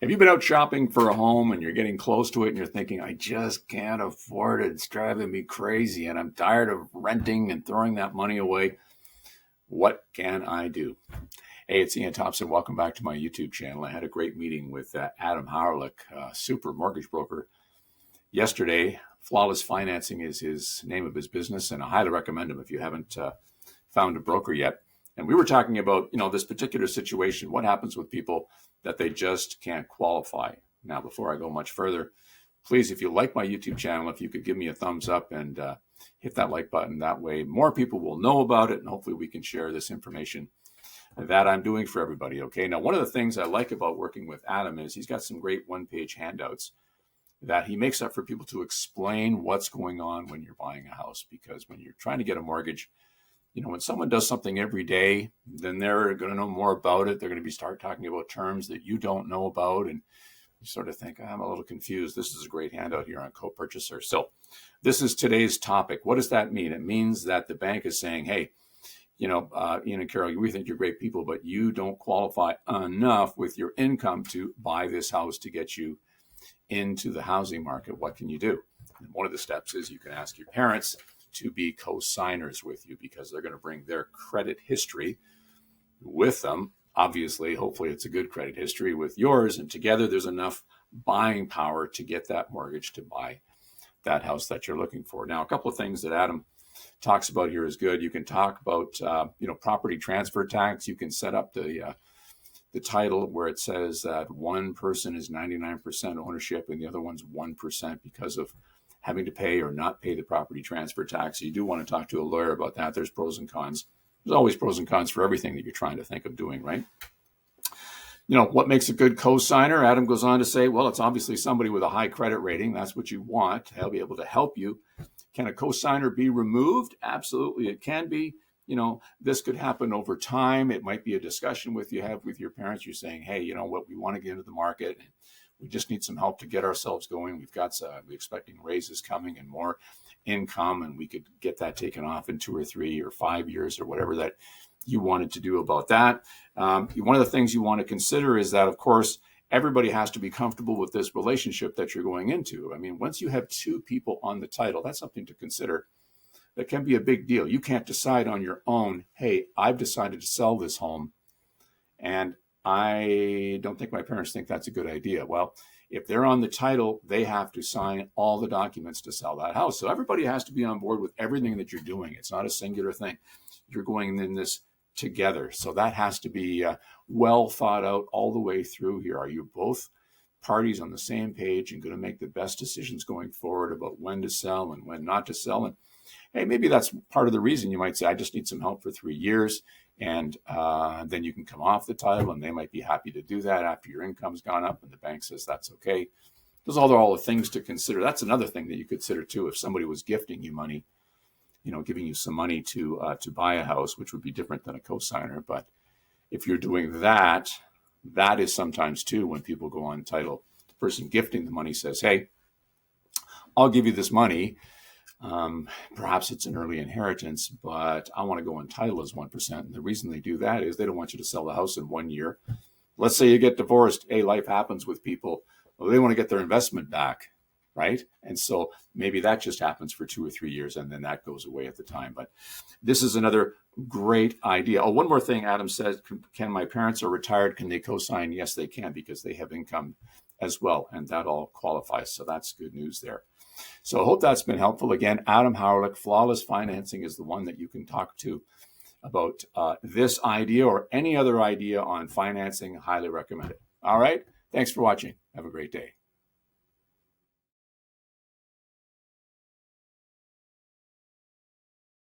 Have you been out shopping for a home and you're getting close to it and you're thinking, I just can't afford it. It's driving me crazy and I'm tired of renting and throwing that money away. What can I do? Hey, it's Ian Thompson. Welcome back to my YouTube channel. I had a great meeting with Adam Hawryluk, super mortgage broker, yesterday. Flawless Financing is his name of his business, and I highly recommend him if you haven't found a broker yet. And we were talking about, this particular situation, what happens with people that they just can't qualify. Now, before I go much further, please, if you like my YouTube channel, if you could give me a thumbs up and hit that like button. That way, more people will know about it, and hopefully we can share this information that I'm doing for everybody, okay? Now, one of the things I like about working with Adam is he's got some great one-page handouts that he makes up for people to explain what's going on when you're buying a house. Because when you're trying to get a mortgage, when someone does something every day, then they're going to know more about it. They're going to start talking about terms that you don't know about. And you sort of think, I'm a little confused. This is a great handout here on co-purchaser. So this is today's topic. What does that mean? It means that the bank is saying, hey, Ian and Carol, we think you're great people, but you don't qualify enough with your income to buy this house to get you into the housing market. What can you do? And one of the steps is you can ask your parents to be co-signers with you, because they're going to bring their credit history with them. Obviously, hopefully it's a good credit history with yours, and together there's enough buying power to get that mortgage to buy that house that you're looking for. Now, a couple of things that Adam talks about here is good. You can talk about, property transfer tax. You can set up the title where it says that one person is 99% ownership and the other one's 1% because of having to pay or not pay the property transfer tax. So you do want to talk to a lawyer about that. There's pros and cons. There's always pros and cons for everything that you're trying to think of doing, right? What makes a good co-signer? Adam goes on to say, well, it's obviously somebody with a high credit rating. That's what you want. They'll be able to help you. Can a co-signer be removed? Absolutely, it can be. This could happen over time. It might be a discussion you have with your parents. You're saying, hey, we want to get into the market. We just need some help to get ourselves going. We're expecting raises coming and more income, and we could get that taken off in 2 or 3 or 5 years or whatever that you wanted to do about that. One of the things you want to consider is that, of course, everybody has to be comfortable with this relationship that you're going into. I mean, once you have 2 people on the title, that's something to consider. That can be a big deal. You can't decide on your own, hey, I've decided to sell this home, and I don't think my parents think that's a good idea. Well, if they're on the title, they have to sign all the documents to sell that house. So everybody has to be on board with everything that you're doing. It's not a singular thing. You're going in this together. So that has to be well thought out all the way through here. Are you both parties on the same page and going to make the best decisions going forward about when to sell and when not to sell? And hey, maybe that's part of the reason you might say, I just need some help for 3 years. And then you can come off the title, and they might be happy to do that after your income's gone up and the bank says that's okay. Those are all the things to consider. That's another thing that you consider too. If somebody was gifting you money, giving you some money to buy a house, which would be different than a co-signer. But if you're doing that, that is sometimes too when people go on title. The person gifting the money says, hey, I'll give you this money. Perhaps it's an early inheritance, but I want to go on title as 1%. And the reason they do that is they don't want you to sell the house in 1 year. Let's say you get divorced. Hey, life happens with people. Well, they want to get their investment back, right? And so maybe that just happens for 2 or 3 years, and then that goes away at the time. But this is another great idea. Oh, one more thing. Adam says, can my parents are retired? Can they co-sign? Yes, they can, because they have income as well, and that all qualifies. So that's good news there. So I hope that's been helpful. Again, Adam Hawryluk, Flawless Financing is the one that you can talk to about this idea or any other idea on financing. Highly recommend it. All right. Thanks for watching. Have a great day.